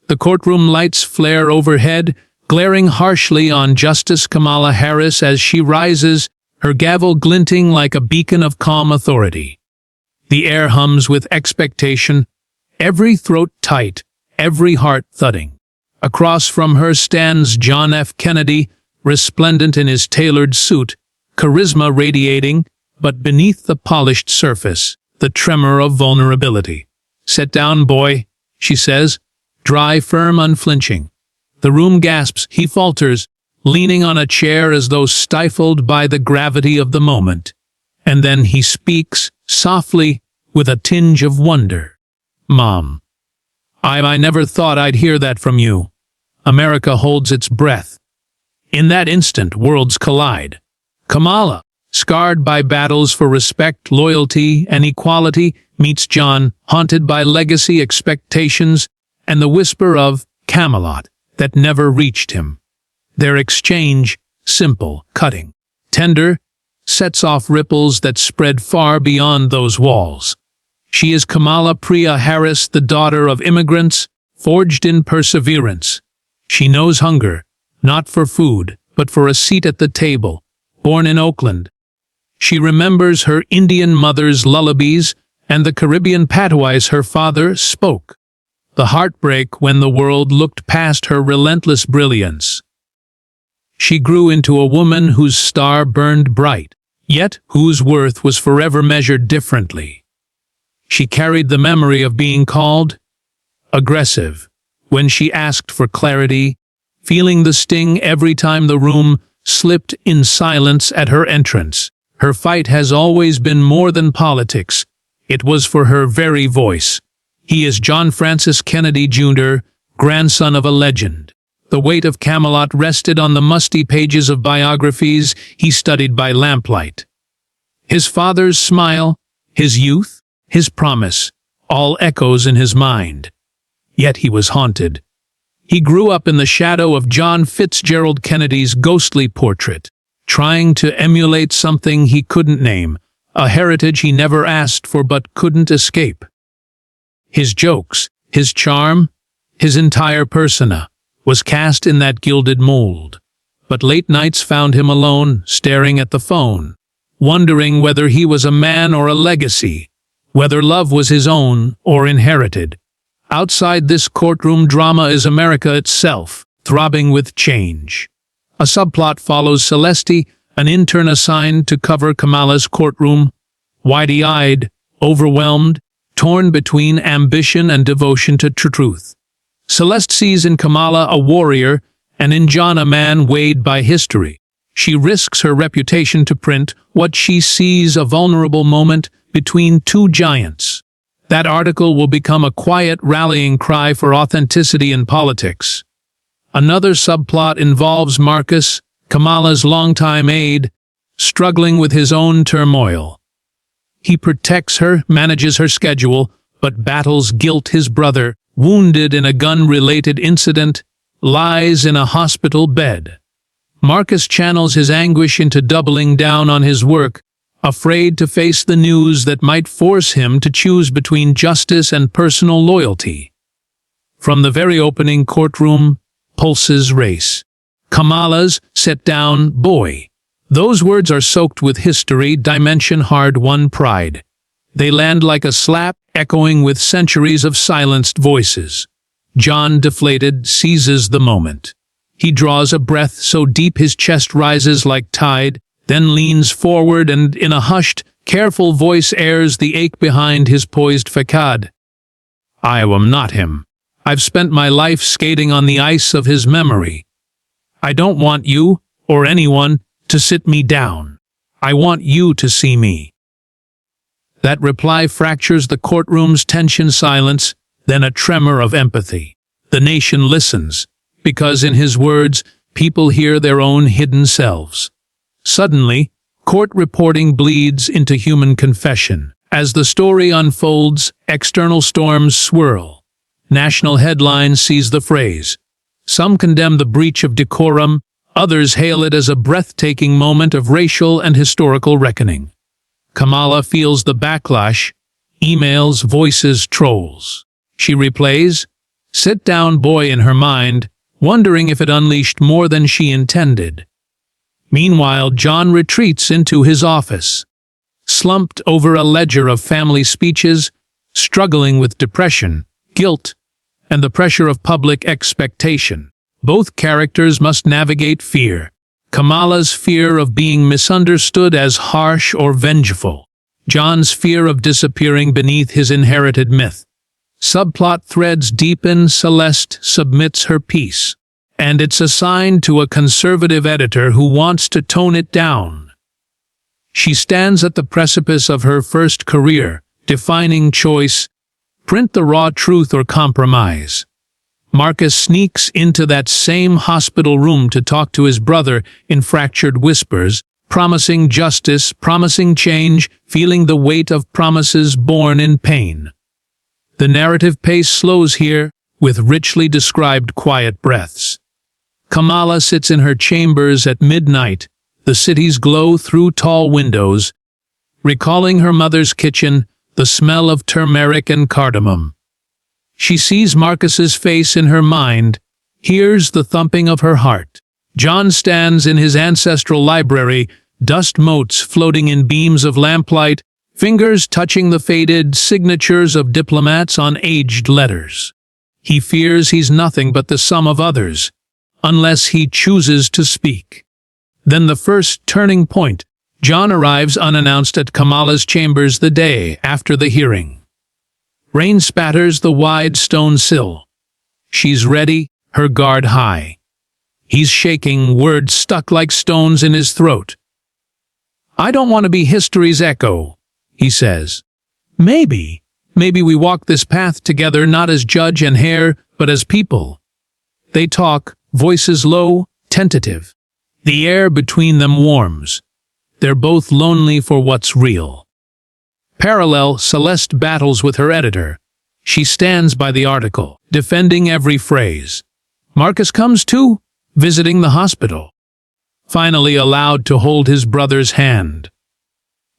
The courtroom lights flare overhead, glaring harshly on Justice Kamala Harris as she rises, her gavel glinting like a beacon of calm authority. The air hums with expectation, every throat tight, every heart thudding. Across from her stands John F. Kennedy, resplendent in his tailored suit, charisma radiating, but beneath the polished surface, the tremor of vulnerability. "Sit down, boy," she says, dry, firm, unflinching. The room gasps, he falters, leaning on a chair as though stifled by the gravity of the moment. And then he speaks, softly, with a tinge of wonder. "Mom, I never thought I'd hear that from you." America holds its breath. In that instant, worlds collide. Kamala, scarred by battles for respect, loyalty, and equality, meets John, haunted by legacy, expectations, and the whisper of Camelot that never reached him. Their exchange, simple, cutting, tender, sets off ripples that spread far beyond those walls. She is Kamala Priya Harris, the daughter of immigrants, forged in perseverance. She knows hunger, not for food, but for a seat at the table. Born in Oakland, she remembers her Indian mother's lullabies and the Caribbean patois her father spoke. The heartbreak when the world looked past her relentless brilliance. She grew into a woman whose star burned bright, yet whose worth was forever measured differently. She carried the memory of being called aggressive when she asked for clarity, feeling the sting every time the room slipped in silence at her entrance. Her fight has always been more than politics. It was for her very voice. He is John Francis Kennedy, Jr., grandson of a legend. The weight of Camelot rested on the musty pages of biographies he studied by lamplight. His father's smile, his youth, his promise, all echoes in his mind. Yet he was haunted. He grew up in the shadow of John Fitzgerald Kennedy's ghostly portrait, trying to emulate something he couldn't name, a heritage he never asked for but couldn't escape. His jokes, his charm, his entire persona was cast in that gilded mold. But late nights found him alone, staring at the phone, wondering whether he was a man or a legacy, whether love was his own or inherited. Outside this courtroom drama is America itself, throbbing with change. A subplot follows Celeste, an intern assigned to cover Kamala's courtroom, wide-eyed, overwhelmed, torn between ambition and devotion to truth. Celeste sees in Kamala a warrior and in John a man weighed by history. She risks her reputation to print what she sees a vulnerable moment between two giants. That article will become a quiet rallying cry for authenticity in politics. Another subplot involves Marcus, Kamala's longtime aide, struggling with his own turmoil. He protects her, manages her schedule, but battles guilt. His brother, wounded in a gun-related incident, lies in a hospital bed. Marcus channels his anguish into doubling down on his work, afraid to face the news that might force him to choose between justice and personal loyalty. From the very opening courtroom, pulses race. Kamala's, "Sit down, boy." Those words are soaked with history, dimension, hard-won pride. They land like a slap, echoing with centuries of silenced voices. John, deflated, seizes the moment. He draws a breath so deep his chest rises like tide, then leans forward and, in a hushed, careful voice, airs the ache behind his poised facade. "I am not him. I've spent my life skating on the ice of his memory. I don't want you, or anyone, to sit me down. I want you to see me." That reply fractures the courtroom's tension silence, then a tremor of empathy. The nation listens, because in his words, people hear their own hidden selves. Suddenly, court reporting bleeds into human confession. As the story unfolds, external storms swirl. National headlines seize the phrase. Some condemn the breach of decorum, others hail it as a breathtaking moment of racial and historical reckoning. Kamala feels the backlash, emails, voices, trolls. She replays, sit-down boy in her mind, wondering if it unleashed more than she intended. Meanwhile, John retreats into his office, slumped over a ledger of family speeches, struggling with depression, guilt, and the pressure of public expectation. Both characters must navigate fear. Kamala's fear of being misunderstood as harsh or vengeful. John's fear of disappearing beneath his inherited myth. Subplot threads deepen. Celeste submits her piece, and it's assigned to a conservative editor who wants to tone it down. She stands at the precipice of her first career, defining choice: print the raw truth or compromise. Marcus sneaks into that same hospital room to talk to his brother in fractured whispers, promising justice, promising change, feeling the weight of promises born in pain. The narrative pace slows here, with richly described quiet breaths. Kamala sits in her chambers at midnight, the city's glow through tall windows, recalling her mother's kitchen, the smell of turmeric and cardamom. She sees Marcus's face in her mind, hears the thumping of her heart. John stands in his ancestral library, dust motes floating in beams of lamplight, fingers touching the faded signatures of diplomats on aged letters. He fears he's nothing but the sum of others, unless he chooses to speak. Then the first turning point. John arrives unannounced at Kamala's chambers the day after the hearing. Rain spatters the wide stone sill. She's ready, her guard high. He's shaking, words stuck like stones in his throat. "I don't want to be history's echo," he says. Maybe we walk this path together, not as judge and heir, but as people." They talk, voices low, tentative. The air between them warms. They're both lonely for what's real. Parallel, Celeste battles with her editor. She stands by the article, defending every phrase. Marcus comes too, visiting the hospital. Finally allowed to hold his brother's hand.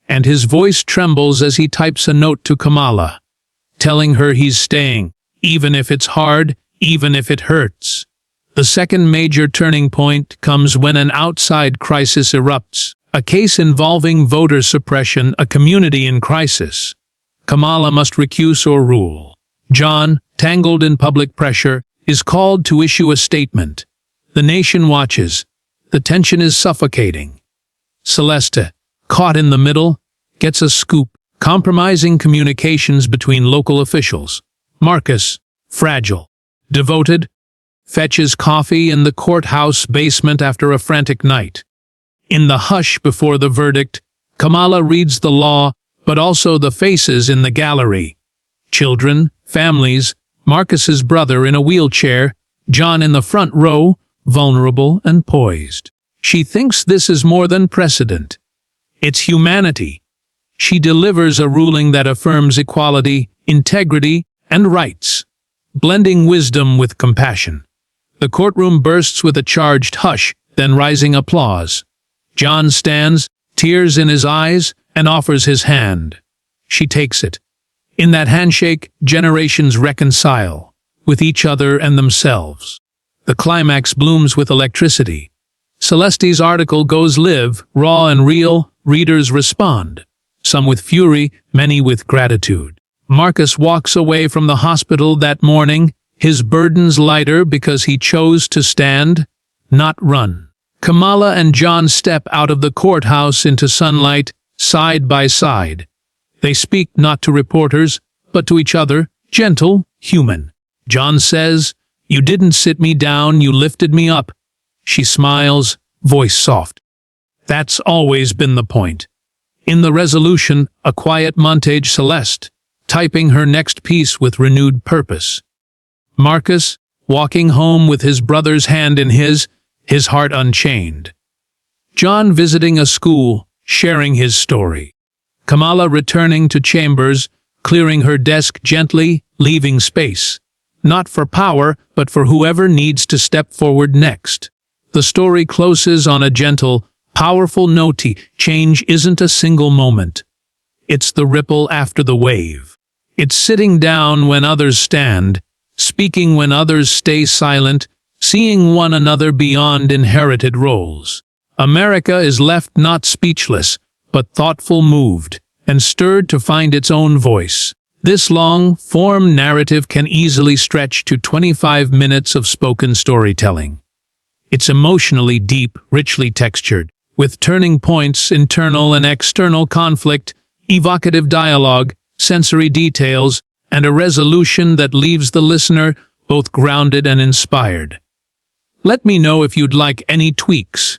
And his voice trembles as he types a note to Kamala, telling her he's staying, even if it's hard, even if it hurts. The second major turning point comes when an outside crisis erupts. A case involving voter suppression, a community in crisis. Kamala must recuse or rule. John, tangled in public pressure, is called to issue a statement. The nation watches. The tension is suffocating. Celeste, caught in the middle, gets a scoop, compromising communications between local officials. Marcus, fragile, devoted, fetches coffee in the courthouse basement after a frantic night. In the hush before the verdict, Kamala reads the law, but also the faces in the gallery. Children, families, Marcus's brother in a wheelchair, John in the front row, vulnerable and poised. She thinks this is more than precedent. It's humanity. She delivers a ruling that affirms equality, integrity, and rights, blending wisdom with compassion. The courtroom bursts with a charged hush, then rising applause. John stands, tears in his eyes, and offers his hand. She takes it. In that handshake, generations reconcile, with each other and themselves. The climax blooms with electricity. Celeste's article goes live, raw and real, readers respond. Some with fury, many with gratitude. Marcus walks away from the hospital that morning, his burdens lighter because he chose to stand, not run. Kamala and John step out of the courthouse into sunlight, side by side. They speak not to reporters, but to each other, gentle, human. John says, "You didn't sit me down, you lifted me up." She smiles, voice soft. That's always been the point. In the resolution, a quiet montage. Celeste, typing her next piece with renewed purpose. Marcus, walking home with his brother's hand in his heart unchained. John visiting a school, sharing his story. Kamala returning to chambers, clearing her desk gently, leaving space. Not for power, but for whoever needs to step forward next. The story closes on a gentle, powerful note. Change isn't a single moment. It's the ripple after the wave. It's sitting down when others stand, speaking when others stay silent, seeing one another beyond inherited roles. America is left not speechless, but thoughtful, moved, and stirred to find its own voice. This long-form narrative can easily stretch to 25 minutes of spoken storytelling. It's emotionally deep, richly textured, with turning points, internal and external conflict, evocative dialogue, sensory details, and a resolution that leaves the listener both grounded and inspired. Let me know if you'd like any tweaks,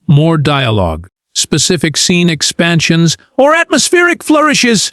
more dialogue, specific scene expansions, or atmospheric flourishes.